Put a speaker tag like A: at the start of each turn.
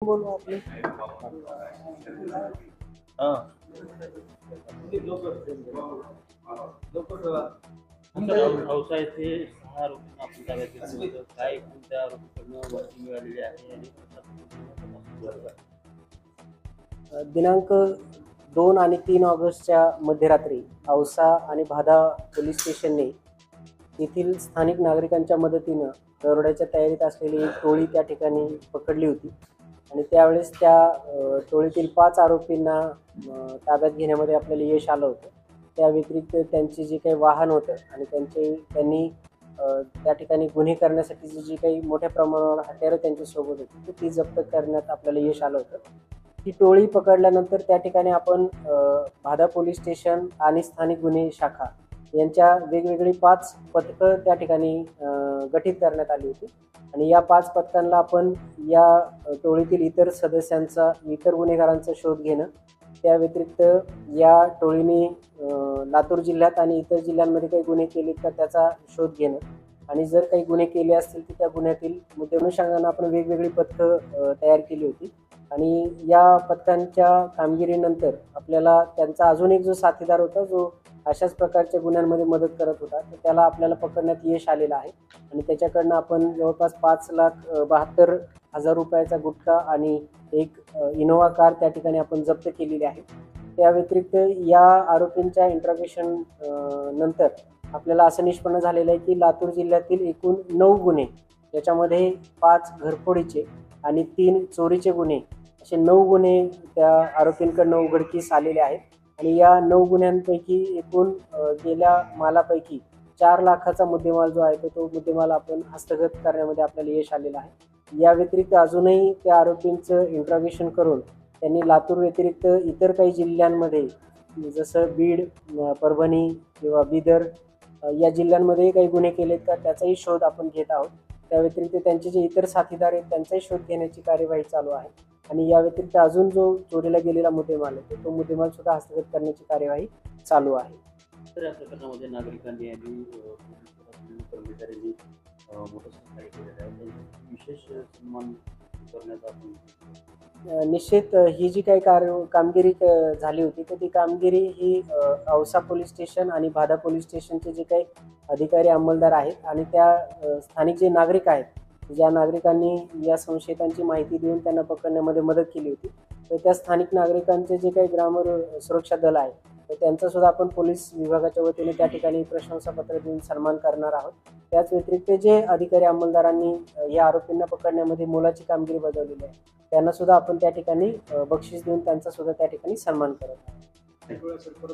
A: बोलू आपले
B: हाँ
C: औसा येथे 6 आरोपींना आपण ताब्यात घेतलं होतं. काय कोणत्या आरोपीकडनं माहिती मिळालेली आहे आणि
A: दिनांक 2 आणि 3 ऑगस्टच्या मध्यरात्री औसा आणि भादा पोलीस स्टेशनने येथील स्थानिक नागरिकांच्या मदतीनं दरोड्याच्या तयारीत असलेली एक टोळी त्या ठिकाणी पकडली होती आणि त्यावेळेस त्या टोळीतील 5 आरोपींना ताब्यात घेण्यामध्ये आपल्याला यश आलं होतं. त्या व्यतिरिक्त त्यांचे जे काही वाहन होतं आणि त्यांनी त्या ठिकाणी गुन्हे करण्यासाठी जी काही मोठ्या प्रमाणावर हत्यारं त्यांच्यासोबत होती ती जप्त करण्यात आपल्याला यश आलं होतं. ही टोळी पकडल्यानंतर त्या ठिकाणी आपण भादा पोलीस स्टेशन आणि स्थानिक गुन्हे शाखा यांच्या वेगवेगळी 5 पथकं त्या ठिकाणी गठीत करण्यात आली होती आणि या 5 पथकांना आपण या टोळीतील इतर सदस्यांचा, इतर गुन्हेगारांचा शोध घेणं, त्या व्यतिरिक्त या टोळीने लातूर जिल्ह्यात आणि इतर जिल्ह्यांमध्ये काही गुन्हे केलेत का त्याचा शोध घेणं आणि जर काही गुन्हे केले असतील तर त्या गुन्ह्यातील मुद्दे अनुषंगानं आपण वेगवेगळी पथकं तयार केली होती आणि या पथकांच्या कामगिरीनंतर आपल्याला त्यांचा अजून एक जो साथीदार होता जो अशाच प्रकारच्या गुन्ह्यांमध्ये मदत करत होता तर त्याला आपल्याला पकडण्यात यश आलेलं आहे आणि त्याच्याकडनं आपण जवळपास 5,72,000 रुपयाचा गुटखा आणि एक इनोवा कार त्या ठिकाणी आपण जप्त केलेली आहे. त्या व्यतिरिक्त या आरोपींच्या इंट्रोगेशन नंतर आपल्याला असं निष्पन्न झालेलं आहे की लातूर जिल्ह्यातील एकूण 9 गुन्हे, ज्याच्यामध्ये 5 घरफोडीचे आणि 3 चोरीचे गुन्हे असे 9 गुन्हे त्या आरोपींकडनं उघडकीस आलेले आहेत आणि या 9 गुन्ह्यांपैकी एकूण गेल्या मालापैकी 4 लाखाचा मुद्देमाल जो आहे तो मुद्देमाल आपण हस्तगत करण्यामध्ये आपल्याला यश आलेलं आहे. या व्यतिरिक्त अजूनही त्या आरोपींचं इंट्रोगेशन करून त्यांनी लातूर व्यतिरिक्त इतर काही जिल्ह्यांमध्ये जसं बीड, परभणी किंवा बिदर या जिल्ह्यांमध्ये काही गुन्हे केलेत का त्याचाही शोध आपण घेत आहोत. त्या व्यतिरिक्त त्यांचे जे इतर साथीदार आहेत त्यांचाही शोध घेण्याची कार्यवाही चालू आहे आणि या व्यतिरिक्त अजून जो चोरीला गेलेला मुद्देमाल आहे तो मुद्देमाल सुद्धा हस्तगत करण्याची कार्यवाही चालू आहे.
C: तर या प्रकरणामध्ये नागरिकांनी आणि कर्मचाऱ्यांनी मोठं सहकार्य केलेलं आहे. विशेष सन्मान करण्यात आपण
A: निश्चित ही जी काही कामगिरी झाली होती तर ती कामगिरी ही औसा पोलीस स्टेशन आणि भादा पोलीस स्टेशनचे जे काही अधिकारी अंमलदार आहेत आणि त्या स्थानिक जे नागरिक आहेत ज्या नागरिकांनी या संशयितांची माहिती देऊन त्यांना पकडण्यामध्ये मदत केली होती तर त्या स्थानिक नागरिकांचे जे काही ग्राम सुरक्षा दल आहे तर त्यांचा सुद्धा आपण पोलीस विभागाच्या वतीने त्या ठिकाणी प्रशंसापत्र देऊन सन्मान करणार आहोत. त्याच व्यतिरिक्त जे अधिकारी अंमलदारांनी या आरोपींना पकडण्यामध्ये मोलाची कामगिरी बजावलेली आहे त्यांना सुद्धा आपण त्या ठिकाणी बक्षीस देऊन त्यांचा सुद्धा त्या ठिकाणी सन्मान करत आहोत.